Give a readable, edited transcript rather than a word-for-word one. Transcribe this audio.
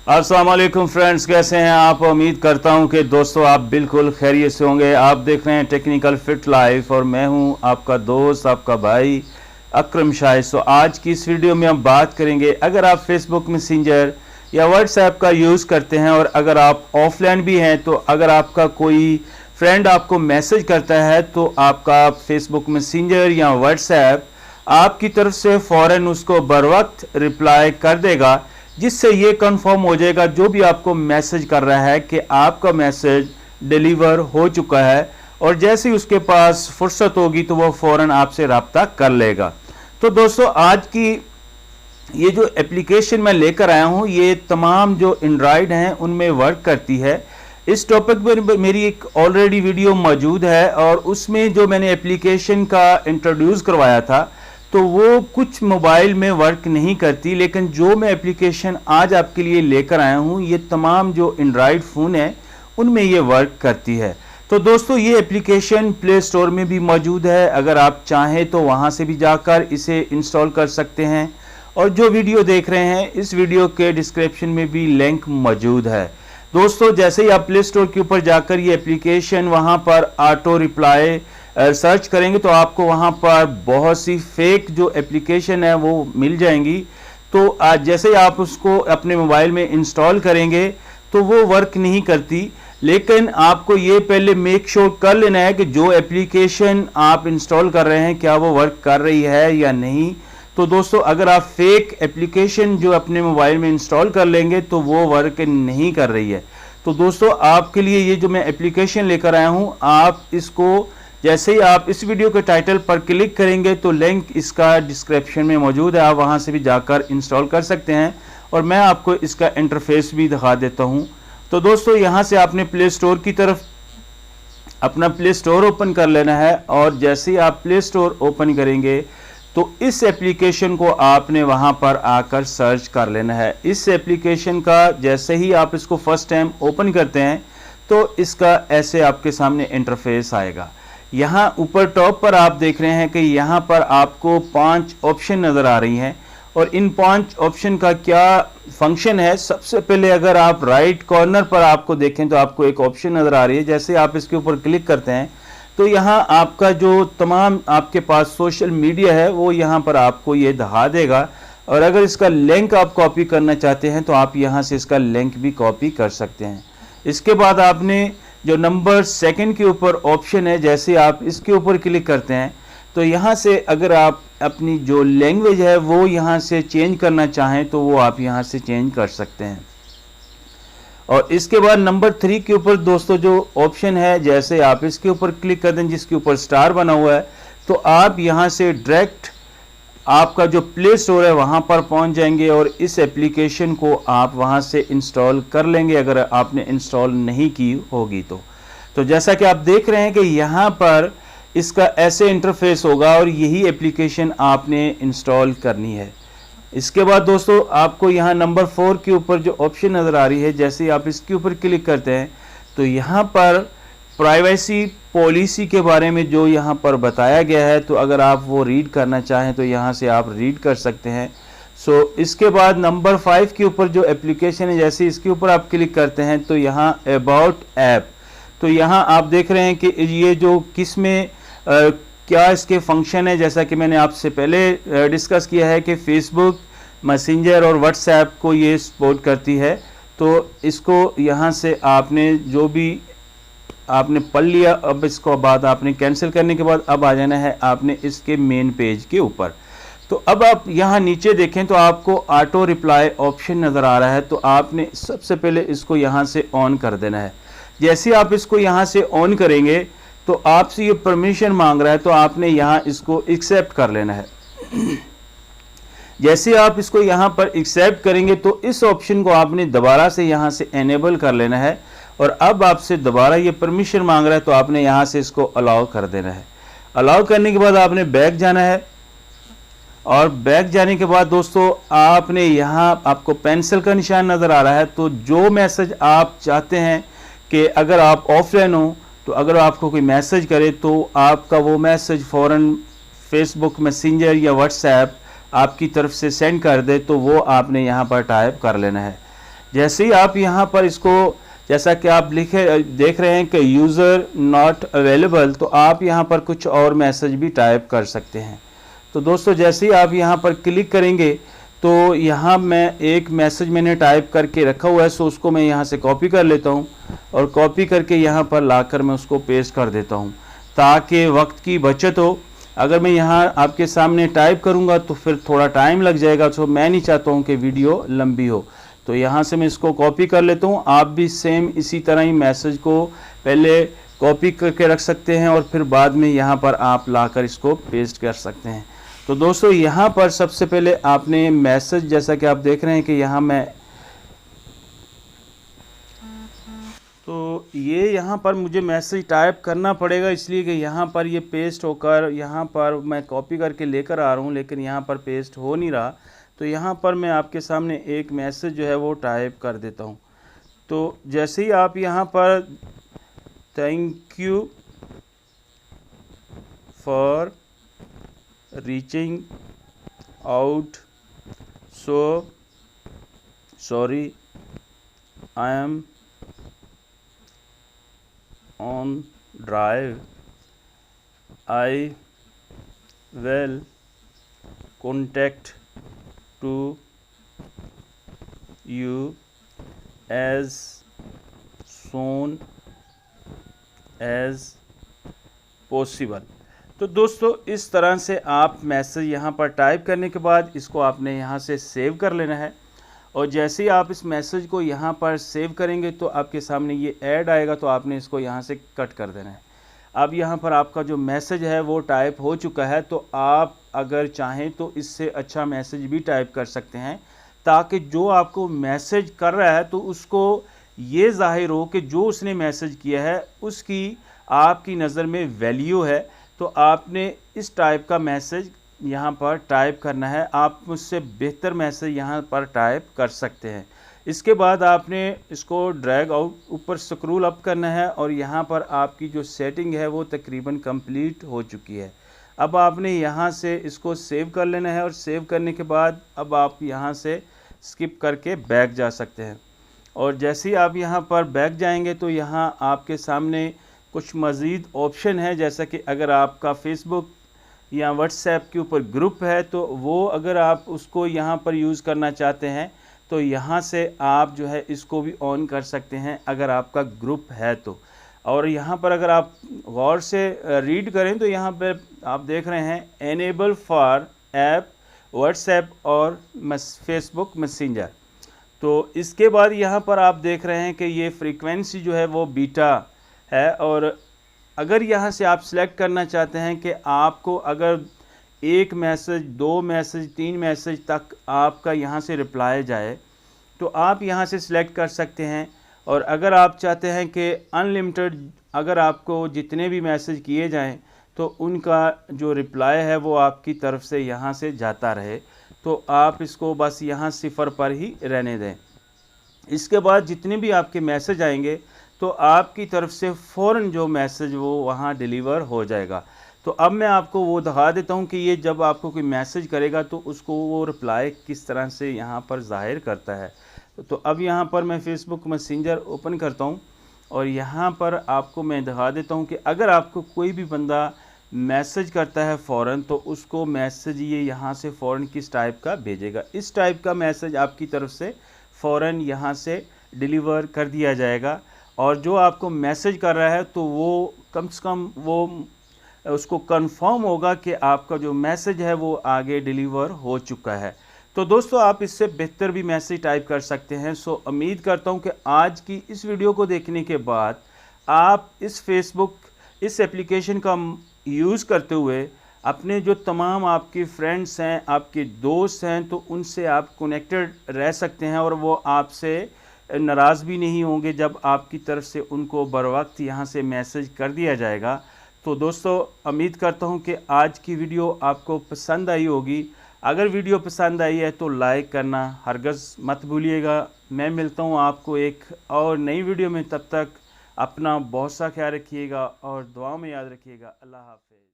अस्सलाम वालेकुम फ्रेंड्स, कैसे हैं आप। उम्मीद करता हूं कि दोस्तों आप बिल्कुल खैरियत से होंगे। आप देख रहे हैं टेक्निकल फिट लाइफ और मैं हूं आपका दोस्त, आपका भाई अकरम शाहिद। तो आज की इस वीडियो में हम बात करेंगे, अगर आप फेसबुक मैसेंजर या व्हाट्सएप का यूज़ करते हैं और अगर आप ऑफलाइन भी हैं, तो अगर आपका कोई फ्रेंड आपको मैसेज करता है तो आपका फेसबुक मैसेंजर या व्हाट्सएप आपकी तरफ से फ़ौरन उसको बर वक्त रिप्लाई कर देगा, जिससे ये कंफर्म हो जाएगा जो भी आपको मैसेज कर रहा है कि आपका मैसेज डिलीवर हो चुका है। और जैसे ही उसके पास फुर्सत होगी तो वो फ़ौरन आपसे रब्ता कर लेगा। तो दोस्तों आज की ये जो एप्लीकेशन मैं लेकर आया हूँ, ये तमाम जो एंड्रॉयड हैं उनमें वर्क करती है। इस टॉपिक पर मेरी एक ऑलरेडी वीडियो मौजूद है और उसमें जो मैंने एप्लीकेशन का इंट्रोड्यूस करवाया था तो वो कुछ मोबाइल में वर्क नहीं करती, लेकिन जो मैं एप्लीकेशन आज आपके लिए लेकर आया हूँ ये तमाम जो एंड्रॉयड फ़ोन है उनमें ये वर्क करती है। तो दोस्तों ये एप्लीकेशन प्ले स्टोर में भी मौजूद है, अगर आप चाहें तो वहाँ से भी जाकर इसे इंस्टॉल कर सकते हैं। और जो वीडियो देख रहे हैं इस वीडियो के डिस्क्रिप्शन में भी लिंक मौजूद है। दोस्तों जैसे ही आप प्ले स्टोर के ऊपर जाकर ये एप्लीकेशन वहाँ पर ऑटो रिप्लाई सर्च करेंगे तो आपको वहाँ पर बहुत सी फेक जो एप्लीकेशन है वो मिल जाएंगी। तो आज जैसे ही आप उसको अपने मोबाइल में इंस्टॉल करेंगे तो वो वर्क नहीं करती, लेकिन आपको ये पहले मेक श्योर कर लेना है कि जो एप्लीकेशन आप इंस्टॉल कर रहे हैं क्या वो वर्क कर रही है या नहीं। तो दोस्तों अगर आप फेक एप्लीकेशन जो अपने मोबाइल में इंस्टॉल कर लेंगे तो वो वर्क नहीं कर रही है। तो दोस्तों आपके लिए ये जो मैं एप्लीकेशन लेकर आया हूँ, आप इसको जैसे ही आप इस वीडियो के टाइटल पर क्लिक करेंगे तो लिंक इसका डिस्क्रिप्शन में मौजूद है, आप वहां से भी जाकर इंस्टॉल कर सकते हैं। और मैं आपको इसका इंटरफेस भी दिखा देता हूं। तो दोस्तों यहां से आपने प्ले स्टोर की तरफ अपना प्ले स्टोर ओपन कर लेना है और जैसे ही आप प्ले स्टोर ओपन करेंगे तो इस एप्लीकेशन को आपने वहां पर आकर सर्च कर लेना है। इस एप्लीकेशन का जैसे ही आप इसको फर्स्ट टाइम ओपन करते हैं तो इसका ऐसे आपके सामने इंटरफेस आएगा। यहाँ ऊपर टॉप पर आप देख रहे हैं कि यहाँ पर आपको 5 ऑप्शन नज़र आ रही हैं और इन 5 ऑप्शन का क्या फंक्शन है। सबसे पहले अगर आप राइट कॉर्नर पर आपको देखें तो आपको एक ऑप्शन नज़र आ रही है। जैसे आप इसके ऊपर क्लिक करते हैं तो यहाँ आपका जो तमाम आपके पास सोशल मीडिया है वो यहाँ पर आपको ये दिखा देगा। और अगर इसका लिंक आप कॉपी करना चाहते हैं तो आप यहाँ से इसका लिंक भी कॉपी कर सकते हैं। इसके बाद आपने जो नंबर 2 के ऊपर ऑप्शन है, जैसे आप इसके ऊपर क्लिक करते हैं तो यहाँ से अगर आप अपनी जो लैंग्वेज है वो यहाँ से चेंज करना चाहें तो वो आप यहाँ से चेंज कर सकते हैं। और इसके बाद नंबर 3 के ऊपर दोस्तों जो ऑप्शन है, जैसे आप इसके ऊपर क्लिक कर दें जिसके ऊपर स्टार बना हुआ है तो आप यहाँ से डायरेक्ट आपका जो प्ले स्टोर है वहाँ पर पहुँच जाएंगे और इस एप्लीकेशन को आप वहाँ से इंस्टॉल कर लेंगे अगर आपने इंस्टॉल नहीं की होगी तो जैसा कि आप देख रहे हैं कि यहाँ पर इसका ऐसे इंटरफेस होगा और यही एप्लीकेशन आपने इंस्टॉल करनी है। इसके बाद दोस्तों आपको यहाँ नंबर 4 के ऊपर जो ऑप्शन नज़र आ रही है, जैसे ही आप इसके ऊपर क्लिक करते हैं तो यहाँ पर प्राइवेसी पॉलिसी के बारे में जो यहाँ पर बताया गया है, तो अगर आप वो रीड करना चाहें तो यहाँ से आप रीड कर सकते हैं। इसके बाद नंबर 5 के ऊपर जो एप्लीकेशन है, जैसे इसके ऊपर आप क्लिक करते हैं तो यहाँ अबाउट ऐप, तो यहाँ आप देख रहे हैं कि ये जो किस में क्या इसके फंक्शन है। जैसा कि मैंने आपसे पहले डिस्कस किया है कि फेसबुक मैसेंजर और व्हाट्सएप को ये सपोर्ट करती है। तो इसको यहाँ से आपने जो भी आपने पढ़ लिया, अब इसको बाद आपने कैंसिल करने के बाद अब आ जाना है आपने इसके मेन पेज के ऊपर। तो अब आप यहाँ नीचे देखें तो आपको ऑटो रिप्लाई ऑप्शन नज़र आ रहा है, तो आपने सबसे पहले इसको यहाँ से ऑन कर देना है। जैसे आप इसको यहाँ से ऑन करेंगे तो आपसे ये परमिशन मांग रहा है, तो आपने यहाँ इसको एक्सेप्ट कर लेना है। जैसे आप इसको यहाँ पर एक्सेप्ट करेंगे तो इस ऑप्शन को आपने दोबारा से यहाँ से एनेबल कर लेना है और अब आपसे दोबारा ये परमिशन मांग रहा है तो आपने यहाँ से इसको अलाउ कर देना है। अलाउ करने के बाद आपने बैक जाना है और बैक जाने के बाद दोस्तों आपने यहाँ आपको पेंसिल का निशान नज़र आ रहा है। तो जो मैसेज आप चाहते हैं कि अगर आप ऑफलाइन हो तो अगर आपको कोई मैसेज करे तो आपका वो मैसेज फ़ौरन फेसबुक मैसेंजर या व्हाट्सएप आपकी तरफ से सेंड कर दे, तो वो आपने यहाँ पर टाइप कर लेना है। जैसे ही आप यहाँ पर इसको, जैसा कि आप देख रहे हैं कि यूज़र नॉट अवेलेबल, तो आप यहाँ पर कुछ और मैसेज भी टाइप कर सकते हैं। तो दोस्तों जैसे ही आप यहाँ पर क्लिक करेंगे तो यहाँ मैं एक मैसेज मैंने टाइप करके रखा हुआ है, सो उसको मैं यहाँ से कॉपी कर लेता हूँ और कॉपी करके यहाँ पर लाकर मैं उसको पेस्ट कर देता हूँ ताकि वक्त की बचत हो। अगर मैं यहाँ आपके सामने टाइप करूँगा तो फिर थोड़ा टाइम लग जाएगा, तो मैं नहीं चाहता हूँ कि वीडियो लंबी हो। तो यहाँ से मैं इसको कॉपी कर लेता हूँ। आप भी सेम इसी तरह ही मैसेज को पहले कॉपी करके रख सकते हैं और फिर बाद में यहाँ पर आप लाकर इसको पेस्ट कर सकते हैं। तो दोस्तों यहाँ पर सबसे पहले आपने मैसेज, जैसा कि आप देख रहे हैं कि यहाँ मैं, तो ये यहाँ पर मुझे मैसेज टाइप करना पड़ेगा, इसलिए कि यहाँ पर ये पेस्ट होकर यहाँ पर मैं कॉपी करके लेकर आ रहा हूँ, लेकिन यहाँ पर पेस्ट हो नहीं रहा। तो यहाँ पर मैं आपके सामने एक मैसेज जो है वो टाइप कर देता हूँ। तो जैसे ही आप यहाँ पर thank you for reaching out, so sorry I am on drive, I will contact to you as soon as possible। तो दोस्तों इस तरह से आप मैसेज यहाँ पर टाइप करने के बाद इसको आपने यहाँ से सेव कर लेना है, और जैसे ही आप इस मैसेज को यहाँ पर सेव करेंगे तो आपके सामने ये ऐड आएगा, तो आपने इसको यहाँ से कट कर देना है। अब यहाँ पर आपका जो मैसेज है वो टाइप हो चुका है, तो आप अगर चाहें तो इससे अच्छा मैसेज भी टाइप कर सकते हैं ताकि जो आपको मैसेज कर रहा है तो उसको ये ज़ाहिर हो कि जो उसने मैसेज किया है उसकी आपकी नज़र में वैल्यू है। तो आपने इस टाइप का मैसेज यहाँ पर टाइप करना है। आप मुझसे बेहतर मैसेज यहाँ पर टाइप कर सकते हैं। इसके बाद आपने इसको ड्रैग आउट ऊपर स्क्रॉल अप करना है और यहाँ पर आपकी जो सेटिंग है वो तकरीबन कंप्लीट हो चुकी है। अब आपने यहाँ से इसको सेव कर लेना है और सेव करने के बाद अब आप यहाँ से स्किप करके बैक जा सकते हैं। और जैसे ही आप यहाँ पर बैक जाएंगे तो यहाँ आपके सामने कुछ मज़ीद ऑप्शन है, जैसा कि अगर आपका फेसबुक या व्हाट्सएप के ऊपर ग्रुप है तो वो अगर आप उसको यहाँ पर यूज़ करना चाहते हैं तो यहाँ से आप जो है इसको भी ऑन कर सकते हैं अगर आपका ग्रुप है तो। और यहाँ पर अगर आप गौर से रीड करें तो यहाँ पर आप देख रहे हैं एनेबल फॉर ऐप व्हाट्सएप और फेसबुक मैसेंजर। तो इसके बाद यहाँ पर आप देख रहे हैं कि ये फ्रीक्वेंसी जो है वो बीटा है, और अगर यहाँ से आप सिलेक्ट करना चाहते हैं कि आपको अगर एक मैसेज, दो मैसेज, तीन मैसेज तक आपका यहाँ से रिप्लाई जाए तो आप यहाँ से सिलेक्ट कर सकते हैं। और अगर आप चाहते हैं कि अनलिमिटेड अगर आपको जितने भी मैसेज किए जाएं तो उनका जो रिप्लाई है वो आपकी तरफ से यहाँ से जाता रहे, तो आप इसको बस यहाँ 0 पर ही रहने दें। इसके बाद जितने भी आपके मैसेज आएंगे तो आपकी तरफ से फ़ौरन जो मैसेज वो वहाँ डिलीवर हो जाएगा। तो अब मैं आपको वो दिखा देता हूँ कि ये जब आपको कोई मैसेज करेगा तो उसको वो रिप्लाई किस तरह से यहाँ पर ज़ाहिर करता है। तो अब यहाँ पर मैं फेसबुक मैसेंजर ओपन करता हूँ और यहाँ पर आपको मैं दिखा देता हूँ कि अगर आपको कोई भी बंदा मैसेज करता है फ़ौरन तो उसको मैसेज ये यहाँ से फ़ौरन किस टाइप का भेजेगा। इस टाइप का मैसेज आपकी तरफ से फ़ौरन यहाँ से डिलीवर कर दिया जाएगा, और जो आपको मैसेज कर रहा है तो वो कम से कम वो उसको कंफर्म होगा कि आपका जो मैसेज है वो आगे डिलीवर हो चुका है। तो दोस्तों आप इससे बेहतर भी मैसेज टाइप कर सकते हैं। सो उम्मीद करता हूँ कि आज की इस वीडियो को देखने के बाद आप इस फेसबुक इस एप्लीकेशन का यूज़ करते हुए अपने जो तमाम आपके फ्रेंड्स हैं, आपके दोस्त हैं, तो उनसे आप कनेक्टेड रह सकते हैं और वो आपसे नाराज़ भी नहीं होंगे जब आपकी तरफ से उनको बर वक्त यहाँ से मैसेज कर दिया जाएगा। तो दोस्तों उम्मीद करता हूँ कि आज की वीडियो आपको पसंद आई होगी। अगर वीडियो पसंद आई है तो लाइक करना हरगज़ मत भूलिएगा। मैं मिलता हूँ आपको एक और नई वीडियो में, तब तक अपना बहुत सा ख्याल रखिएगा और दुआ में याद रखिएगा। अल्लाह हाफ़िज़।